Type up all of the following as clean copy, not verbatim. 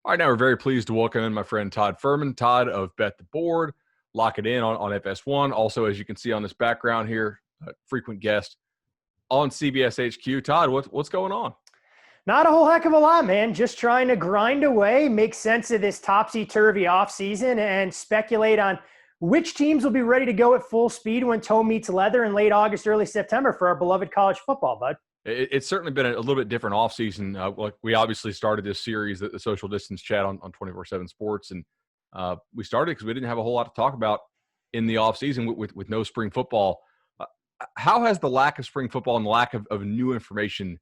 All right, now we're very pleased to welcome in my friend Todd Fuhrman. Todd of Bet the Board, Lock It In on FS1. Also, as you can see on this background here, a frequent guest on CBS HQ. Todd, what's going on? Not a whole heck of a lot, man. Just trying to grind away, make sense of this topsy-turvy offseason, and speculate on which teams will be ready to go at full speed when toe meets leather in late August, early September for our beloved college football, bud. It's certainly been a little bit different offseason. Like we obviously started this series, the social distance chat on 24/7 Sports, and we started because we didn't have a whole lot to talk about in the offseason with no spring football. Uh, how has the lack of spring football and the lack of new information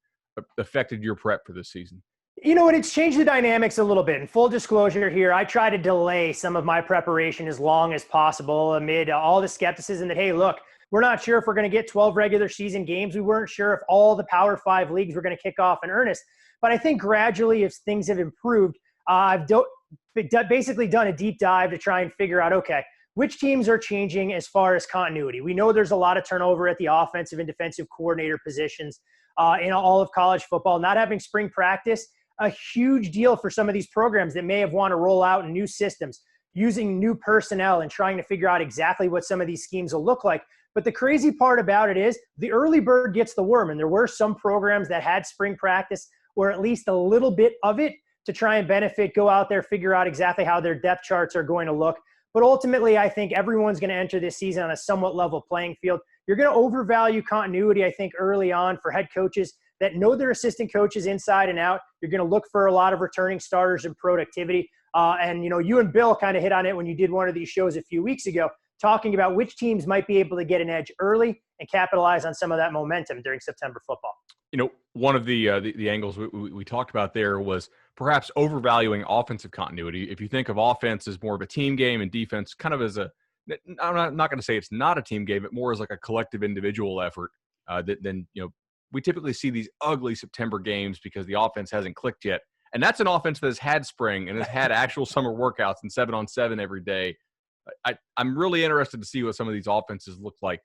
affected your prep for this season? You know what? It's changed the dynamics a little bit. In full disclosure here, I try to delay some of my preparation as long as possible amid all the skepticism that, hey, look, we're not sure if we're going to get 12 regular season games. We weren't sure if all the Power 5 leagues were going to kick off in earnest. But I think gradually, as things have improved, I've basically done a deep dive to try and figure out, okay, which teams are changing as far as continuity. We know there's a lot of turnover at the offensive and defensive coordinator positions in all of college football. Not having spring practice, a huge deal for some of these programs that may have want to roll out new systems, using new personnel and trying to figure out exactly what some of these schemes will look like. But the crazy part about it is the early bird gets the worm. And there were some programs that had spring practice or at least a little bit of it to try and benefit, go out there, figure out exactly how their depth charts are going to look. But ultimately, I think everyone's going to enter this season on a somewhat level playing field. You're going to overvalue continuity, I think, early on for head coaches that know their assistant coaches inside and out. You're going to look for a lot of returning starters and productivity. And, you and Bill kind of hit on it when you did one of these shows a few weeks ago, talking about which teams might be able to get an edge early and capitalize on some of that momentum during September football. One of the angles we talked about there was perhaps overvaluing offensive continuity. If you think of offense as more of a team game and defense kind of as I'm not going to say it's not a team game, but more as like a collective individual effort, then we typically see these ugly September games because the offense hasn't clicked yet. And that's an offense that has had spring and has had actual summer workouts and 7-on-7 every day. I'm really interested to see what some of these offenses look like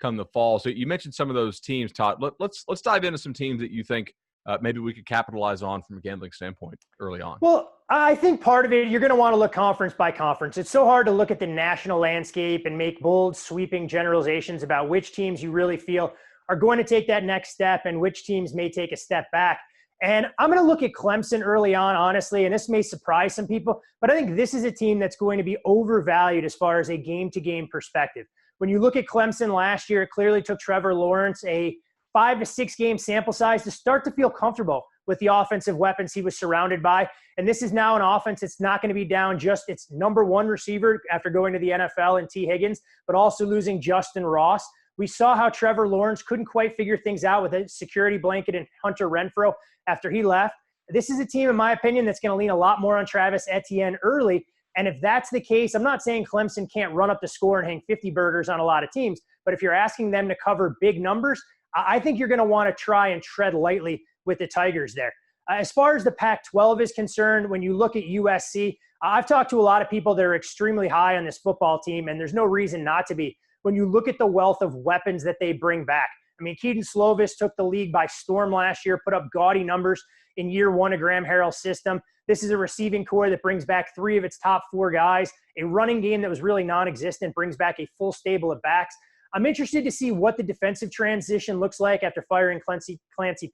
come the fall. So you mentioned some of those teams, Todd. Let's dive into some teams that you think maybe we could capitalize on from a gambling standpoint early on. Well, I think part of it, you're going to want to look conference by conference. It's so hard to look at the national landscape and make bold, sweeping generalizations about which teams you really feel are going to take that next step and which teams may take a step back. And I'm going to look at Clemson early on, honestly, and this may surprise some people, but I think this is a team that's going to be overvalued as far as a game-to-game perspective. When you look at Clemson last year, it clearly took Trevor Lawrence a 5 to 6 game sample size to start to feel comfortable with the offensive weapons he was surrounded by. And this is now an offense that's not going to be down just its number one receiver after going to the NFL in T. Higgins, but also losing Justin Ross. We saw how Trevor Lawrence couldn't quite figure things out with a security blanket and Hunter Renfrow after he left. This is a team, in my opinion, that's going to lean a lot more on Travis Etienne early. And if that's the case, I'm not saying Clemson can't run up the score and hang 50 burgers on a lot of teams, but if you're asking them to cover big numbers, I think you're going to want to try and tread lightly with the Tigers there. As far as the Pac-12 is concerned, when you look at USC, I've talked to a lot of people that are extremely high on this football team, and there's no reason not to be. When you look at the wealth of weapons that they bring back, I mean, Keaton Slovis took the league by storm last year, put up gaudy numbers in year one of Graham Harrell's system. This is a receiving core that brings back 3 of its top 4 guys. A running game that was really non-existent brings back a full stable of backs. I'm interested to see what the defensive transition looks like after firing Clancy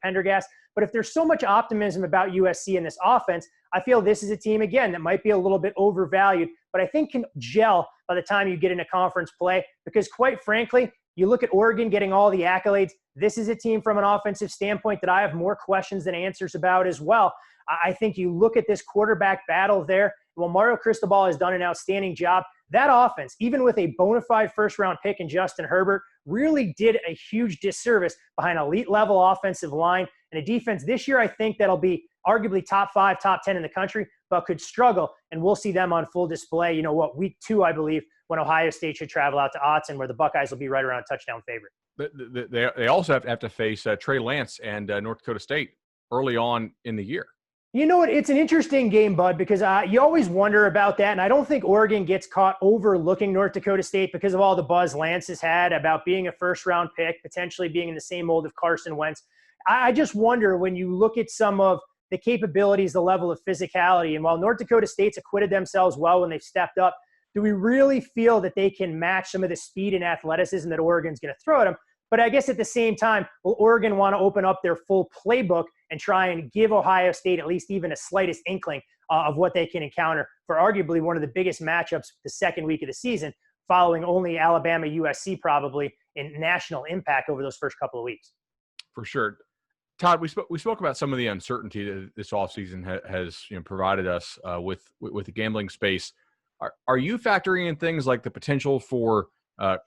Pendergast. But if there's so much optimism about USC in this offense, I feel this is a team, again, that might be a little bit overvalued, but I think can gel by the time you get into conference play. Because quite frankly, you look at Oregon getting all the accolades. This is a team from an offensive standpoint that I have more questions than answers about as well. I think you look at this quarterback battle there. Well, Mario Cristobal has done an outstanding job. That offense, even with a bona fide first-round pick in Justin Herbert, really did a huge disservice behind an elite-level offensive line and a defense this year I think that'll be arguably top 5, top 10 in the country, but could struggle, and we'll see them on full display, week 2, I believe, when Ohio State should travel out to Autzen, where the Buckeyes will be right around a touchdown favorite. They also have to face Trey Lance and North Dakota State early on in the year. You know what? It's an interesting game, Bud, because you always wonder about that. And I don't think Oregon gets caught overlooking North Dakota State because of all the buzz Lance has had about being a first-round pick, potentially being in the same mold of Carson Wentz. I just wonder when you look at some of the capabilities, the level of physicality. And while North Dakota State's acquitted themselves well when they've stepped up, do we really feel that they can match some of the speed and athleticism that Oregon's going to throw at them? But I guess at the same time, will Oregon want to open up their full playbook and try and give Ohio State at least even a slightest inkling of what they can encounter for arguably one of the biggest matchups the second week of the season, following only Alabama, USC probably in national impact over those first couple of weeks? For sure. Todd, we spoke about some of the uncertainty that this offseason has provided us with the gambling space. Are you factoring in things like the potential for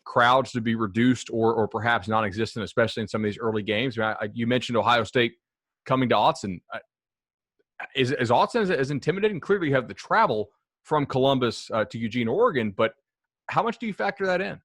crowds to be reduced or perhaps non-existent, especially in some of these early games? You mentioned Ohio State coming to Autzen. Is Autzen as intimidating? Clearly, you have the travel from Columbus to Eugene, Oregon, but how much do you factor that in?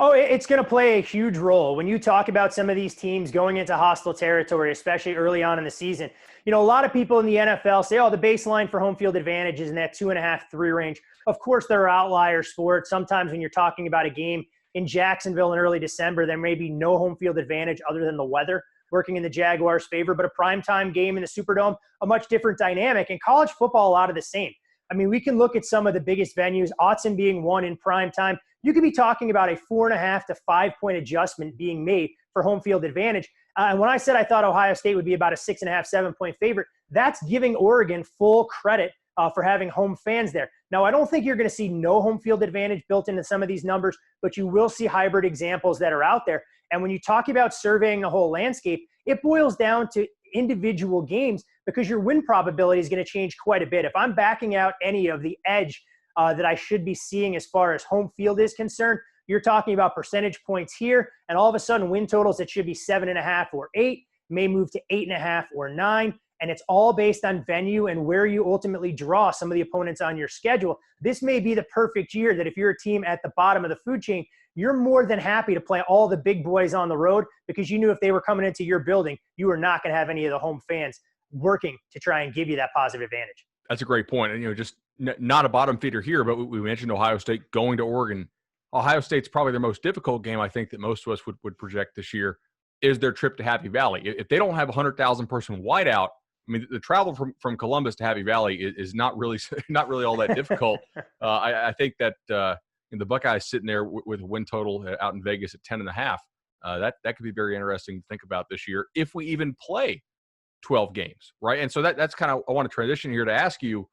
Oh, it's going to play a huge role. When you talk about some of these teams going into hostile territory, especially early on in the season, a lot of people in the NFL say, oh, the baseline for home field advantage is in that 2.5, 3 range. Of course, there are outliers for it. Sometimes when you're talking about a game in Jacksonville in early December, there may be no home field advantage other than the weather working in the Jaguars' favor. But a primetime game in the Superdome, a much different dynamic. And college football, a lot of the same. I mean, we can look at some of the biggest venues, Autzen being one in prime time. You could be talking about a 4.5 to 5 point adjustment being made for home field advantage. And when I said I thought Ohio State would be about a 6.5, 7 point favorite, that's giving Oregon full credit for having home fans there. Now, I don't think you're going to see no home field advantage built into some of these numbers, but you will see hybrid examples that are out there. And when you talk about surveying the whole landscape, it boils down to individual games because your win probability is going to change quite a bit. If I'm backing out any of the edge that I should be seeing as far as home field is concerned, you're talking about percentage points here, and all of a sudden win totals that should be 7.5 or 8 may move to 8.5 or 9, and it's all based on venue and where you ultimately draw some of the opponents on your schedule. This may be the perfect year that if you're a team at the bottom of the food chain, you're more than happy to play all the big boys on the road because you knew if they were coming into your building, you were not going to have any of the home fans working to try and give you that positive advantage. That's a great point. And, just not a bottom feeder here, but we mentioned Ohio State going to Oregon. Ohio State's probably their most difficult game, I think, that most of us would project this year, is their trip to Happy Valley. If they don't have a 100,000 person whiteout, I mean, the travel from Columbus to Happy Valley is not really all that difficult. I think that the Buckeyes sitting there with a win total out in Vegas at 10.5. That could be very interesting to think about this year if we even play 12 games, right? And so that's kind of, I want to transition here to ask you,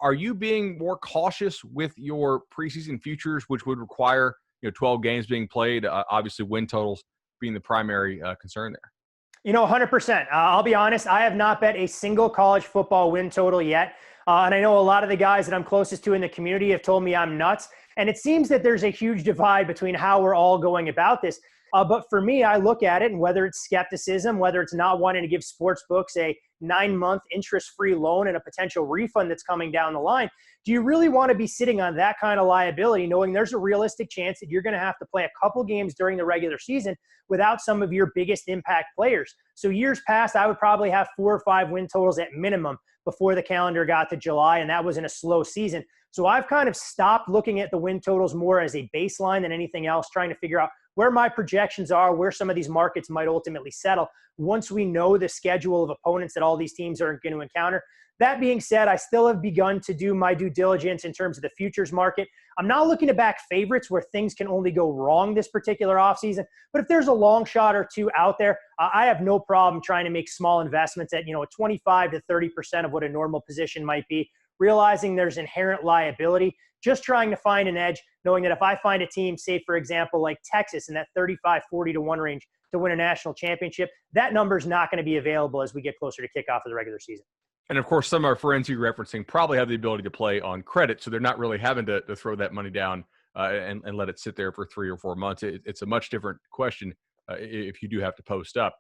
are you being more cautious with your preseason futures, which would require 12 games being played, obviously win totals being the primary concern there? 100%. I'll be honest, I have not bet a single college football win total yet. And I know a lot of the guys that I'm closest to in the community have told me I'm nuts. And it seems that there's a huge divide between how we're all going about this. But for me, I look at it, and whether it's skepticism, whether it's not wanting to give sports books a 9-month interest-free loan and a potential refund that's coming down the line, do you really want to be sitting on that kind of liability, knowing there's a realistic chance that you're going to have to play a couple games during the regular season without some of your biggest impact players? So years past, I would probably have 4 or 5 win totals at minimum before the calendar got to July, and that was in a slow season. So I've kind of stopped looking at the win totals more as a baseline than anything else, trying to figure out where my projections are, where some of these markets might ultimately settle once we know the schedule of opponents that all these teams are going to encounter. That being said, I still have begun to do my due diligence in terms of the futures market. I'm not looking to back favorites where things can only go wrong this particular offseason, but if there's a long shot or two out there, I have no problem trying to make small investments at 25 to 30% of what a normal position might be, realizing there's inherent liability, just trying to find an edge, knowing that if I find a team, say, for example, like Texas in that 35-40 to 1 range to win a national championship, that number is not going to be available as we get closer to kickoff of the regular season. And, of course, some of our friends you're referencing probably have the ability to play on credit, so they're not really having to throw that money down and let it sit there for 3 or 4 months. It's a much different question if you do have to post up.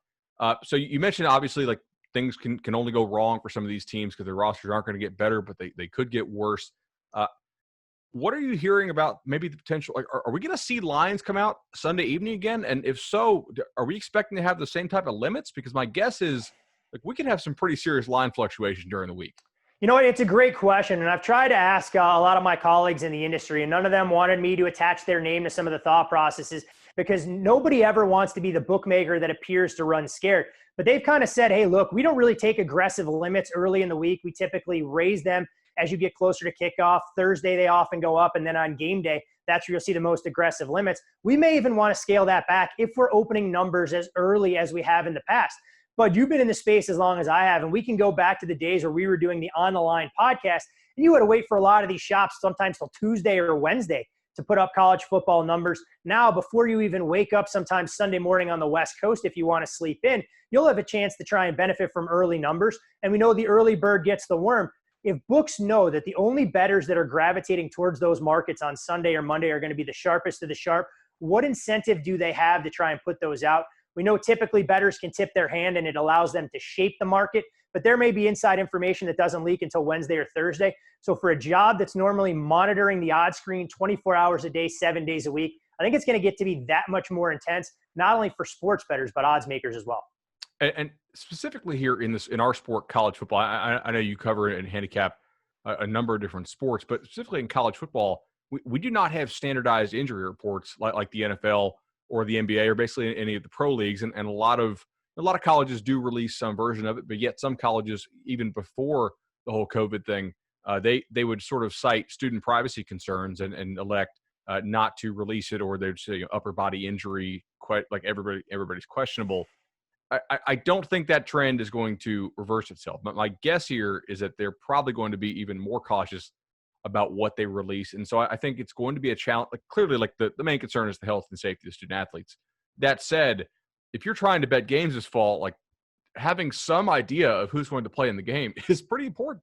So you mentioned, obviously, like things can only go wrong for some of these teams because their rosters aren't going to get better, but they could get worse. What are you hearing about maybe the potential? Like, are we going to see lines come out Sunday evening again? And if so, are we expecting to have the same type of limits? Because my guess is like we can have some pretty serious line fluctuation during the week. It's a great question, and I've tried to ask a lot of my colleagues in the industry, and none of them wanted me to attach their name to some of the thought processes because nobody ever wants to be the bookmaker that appears to run scared. But they've kind of said, hey, look, we don't really take aggressive limits early in the week. We typically raise them as you get closer to kickoff. Thursday, they often go up, and then on game day, that's where you'll see the most aggressive limits. We may even want to scale that back if we're opening numbers as early as we have in the past. But you've been in the space as long as I have, and we can go back to the days where we were doing the On the Line podcast, and you had to wait for a lot of these shops sometimes till Tuesday or Wednesday to put up college football numbers. Now, before you even wake up sometimes Sunday morning on the West Coast, if you want to sleep in, you'll have a chance to try and benefit from early numbers. And we know the early bird gets the worm. If books know that the only bettors that are gravitating towards those markets on Sunday or Monday are going to be the sharpest of the sharp, what incentive do they have to try and put those out? We know typically bettors can tip their hand and it allows them to shape the market, but there may be inside information that doesn't leak until Wednesday or Thursday. So for a job that's normally monitoring the odds screen 24 hours a day, 7 days a week, I think it's going to get to be that much more intense, not only for sports bettors, but odds makers as well. And specifically here in our sport, college football, I know you cover and handicap a number of different sports, but specifically in college football, we do not have standardized injury reports like the NFL or the NBA or basically any of the pro leagues. And a lot of colleges do release some version of it, but yet some colleges, even before the whole COVID thing, they would sort of cite student privacy concerns and elect not to release it, or they'd say upper body injury, quite like everybody's questionable. I don't think that trend is going to reverse itself. But my guess here is that they're probably going to be even more cautious about what they release. And so I think it's going to be a challenge. Like, clearly, like the main concern is the health and safety of student athletes. That said, if you're trying to bet games this fall, like having some idea of who's going to play in the game is pretty important.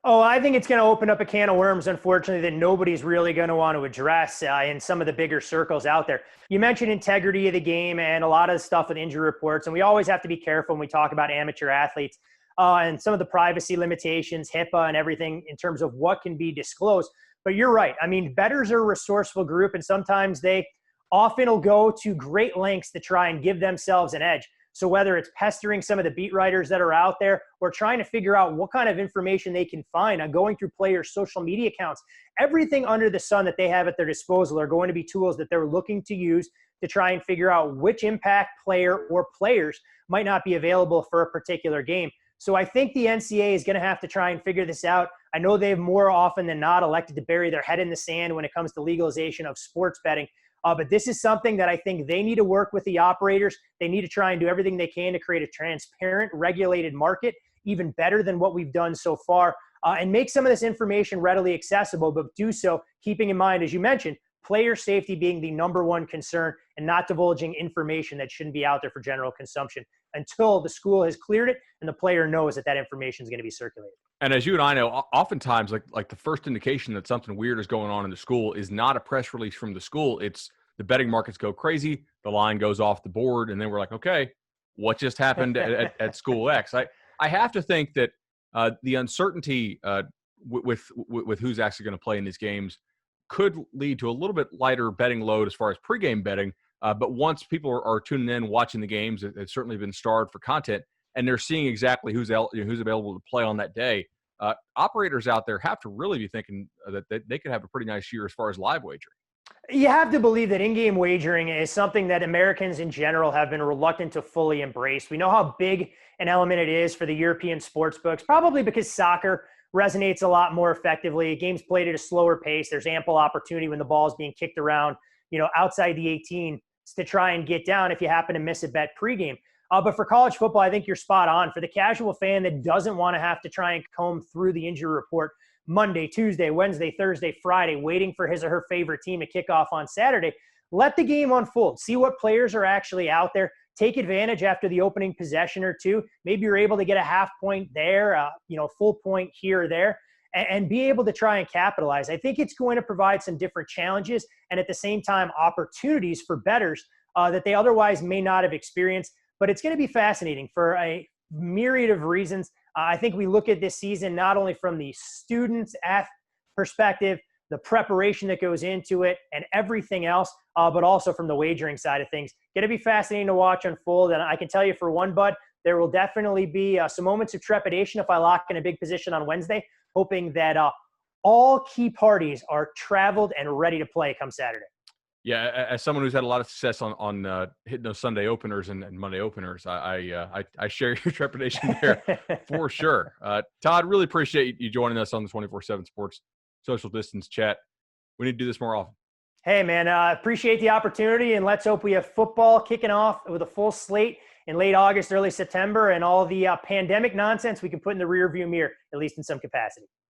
Oh, I think it's going to open up a can of worms, unfortunately, that nobody's really going to want to address in some of the bigger circles out there. You mentioned integrity of the game and a lot of stuff with injury reports, and we always have to be careful when we talk about amateur athletes and some of the privacy limitations, HIPAA and everything in terms of what can be disclosed. But you're right. I mean, bettors are a resourceful group, and sometimes they often will go to great lengths to try and give themselves an edge. So whether it's pestering some of the beat writers that are out there or trying to figure out what kind of information they can find on going through players' social media accounts, everything under the sun that they have at their disposal are going to be tools that they're looking to use to try and figure out which impact player or players might not be available for a particular game. So I think the NCAA is going to have to try and figure this out. I know they've more often than not elected to bury their head in the sand when it comes to legalization of sports betting. But this is something that I think they need to work with the operators. They need to try and do everything they can to create a transparent, regulated market, even better than what we've done so far, and make some of this information readily accessible, but do so keeping in mind, as you mentioned, player safety being the number one concern and not divulging information that shouldn't be out there for general consumption until the school has cleared it and the player knows that that information is going to be circulated. And as you and I know, oftentimes, like the first indication that something weird is going on in the school is not a press release from the school. It's the betting markets go crazy, the line goes off the board, and then we're like, okay, what just happened at school X? I have to think that the uncertainty with who's actually going to play in these games could lead to a little bit lighter betting load as far as pregame betting. But once people are tuning in, watching the games, it's certainly been starved for content, and they're seeing exactly who's available to play on that day. Operators out there have to really be thinking that they could have a pretty nice year as far as live wagering. You have to believe that in-game wagering is something that Americans in general have been reluctant to fully embrace. We know how big an element it is for the European sports books, probably because soccer resonates a lot more effectively. Games played at a slower pace. There's ample opportunity when the ball is being kicked around, outside the 18 to try and get down if you happen to miss a bet pregame. But for college football, I think you're spot on. For the casual fan that doesn't want to have to try and comb through the injury report Monday, Tuesday, Wednesday, Thursday, Friday, waiting for his or her favorite team to kick off on Saturday, let the game unfold. See what players are actually out there. Take advantage after the opening possession or two. Maybe you're able to get a half point there, full point here or there, and be able to try and capitalize. I think it's going to provide some different challenges and at the same time opportunities for bettors that they otherwise may not have experienced. But it's going to be fascinating for a myriad of reasons. I think we look at this season not only from the students' perspective, the preparation that goes into it, and everything else, but also from the wagering side of things. Going to be fascinating to watch unfold. And I can tell you for one, Bud, there will definitely be some moments of trepidation if I lock in a big position on Wednesday, hoping that all key parties are traveled and ready to play come Saturday. Yeah, as someone who's had a lot of success on hitting those Sunday openers and Monday openers, I share your trepidation there for sure. Todd, really appreciate you joining us on the 24/7 Sports Social Distance Chat. We need to do this more often. Hey, man, appreciate the opportunity, and let's hope we have football kicking off with a full slate in late August, early September, and all the pandemic nonsense we can put in the rearview mirror, at least in some capacity.